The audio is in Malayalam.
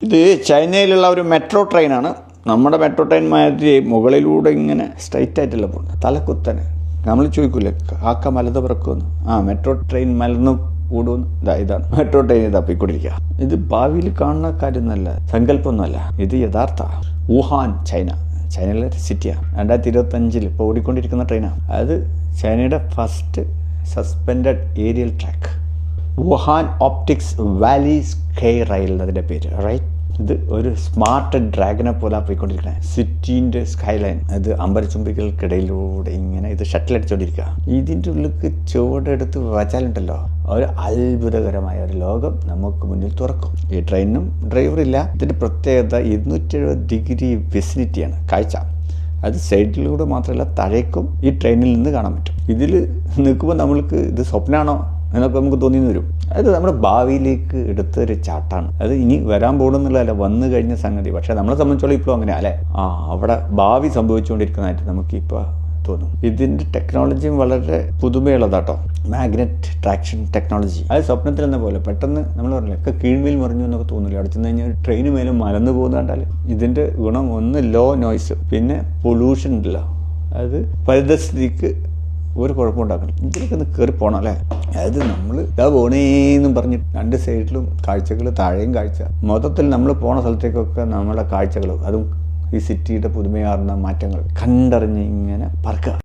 ഇത് ചൈനയിലുള്ള ഒരു മെട്രോ ട്രെയിനാണ്. നമ്മുടെ മെട്രോ ട്രെയിൻ മാതിരി മുകളിലൂടെ ഇങ്ങനെ സ്ട്രൈറ്റ് ആയിട്ടല്ല പോകുന്നത്, തലക്കുത്തനെ. നമ്മൾ ചോദിക്കൂലേ കാക്ക മലന്ന് പിറക്കുമെന്ന്. Metro train മലന്ന് ഓടുമെന്ന്. ഇതാണ് മെട്രോ ട്രെയിൻ തപ്പിക്കൊണ്ടിരിക്കുക. ഇത് ഭാവിയിൽ കാണുന്ന കാര്യമൊന്നുമല്ല, സങ്കല്പമൊന്നുമല്ല. ഇത് യഥാർത്ഥ വുഹാൻ ചൈനയിലെ സിറ്റിയാണ്. 2025 ഇപ്പോൾ ഓടിക്കൊണ്ടിരിക്കുന്ന ട്രെയിനാണ്. അത് ചൈനയുടെ first suspended aerial track. Wuhan optics valley sky rail എന്നതിൻ്റെ പേര്. റൈറ്റ്, ഇത് ഒരു സ്മാർട്ട് ഡ്രാഗനെ പോലെ പോയിക്കൊണ്ടിരിക്കുന്നത്. സിറ്റീൻ്റെ സ്കൈ ലൈൻ, അത് അമ്പരച്ചുംബികൾക്കിടയിലൂടെ ഇങ്ങനെ ഇത് ഷട്ടിൽ അടിച്ചുകൊണ്ടിരിക്കുക. ഇതിൻ്റെ ഉള്ളിലേക്ക് ചുവടെടുത്ത് വച്ചാലുണ്ടല്ലോ, ഒരു അത്ഭുതകരമായ ഒരു ലോകം നമുക്ക് മുന്നിൽ തുറക്കും. ഈ ട്രെയിനും ഡ്രൈവറില്ല. ഇതിൻ്റെ പ്രത്യേകത 270 ഡിഗ്രി വിസിനിറ്റിയാണ് കാഴ്ച. അത് സൈഡിലൂടെ മാത്രമല്ല താഴേക്കും ഈ ട്രെയിനിൽ നിന്ന് കാണാൻ പറ്റും. ഇതിൽ നിൽക്കുമ്പോൾ നമ്മൾക്ക് ഇത് സ്വപ്നമാണോ എന്നൊക്കെ നമുക്ക് തോന്നിയെന്ന് വരും. അത് നമ്മുടെ ഭാവിയിലേക്ക് എടുത്തൊരു ചാട്ടാണ്. അത് ഇനി വരാൻ പോകുന്നുള്ളതല്ല, വന്നു കഴിഞ്ഞ സംഗതി. പക്ഷേ നമ്മളെ സംബന്ധിച്ചോളം ഇപ്പോൾ അങ്ങനെ അല്ലേ, അവിടെ ഭാവി സംഭവിച്ചുകൊണ്ടിരിക്കുന്നതായിട്ട് നമുക്കിപ്പോൾ തോന്നും. ഇതിൻ്റെ ടെക്നോളജിയും വളരെ പുതുമയുള്ളതാട്ടോ. Magnet traction technology. അത് സ്വപ്നത്തിൽ എന്ന പോലെ പെട്ടെന്ന് നമ്മൾ പറഞ്ഞില്ല ഒക്കെ കീഴ്മേൽ മറിഞ്ഞു എന്നൊക്കെ തോന്നില്ല. അവിടെ ചെന്ന് കഴിഞ്ഞാൽ ട്രെയിന് മേലും മലന്ന് പോകുന്ന കണ്ടാൽ. ഇതിൻ്റെ ഗുണം ഒന്ന് ലോ നോയ്സ്, പിന്നെ പൊല്യൂഷൻ ഉണ്ടല്ലോ, അത് പരിതസ്ഥിതിക്ക് ഒരു കുഴപ്പമുണ്ടാക്കണം. ഇതിലേക്ക് ഒന്ന് കയറി പോകണം അല്ലേ. അതായത് നമ്മൾ ഇതാ പോണേന്നും പറഞ്ഞ് രണ്ട് സൈഡിലും കാഴ്ചകൾ, താഴെയും കാഴ്ച. മൊത്തത്തിൽ നമ്മൾ പോണ സ്ഥലത്തേക്കൊക്കെ നമ്മളെ കാഴ്ചകൾ, അതും ഈ സിറ്റിയുടെ പുതുമയാർന്ന മാറ്റങ്ങൾ കണ്ടറിഞ്ഞ് ഇങ്ങനെ പറക്കുക.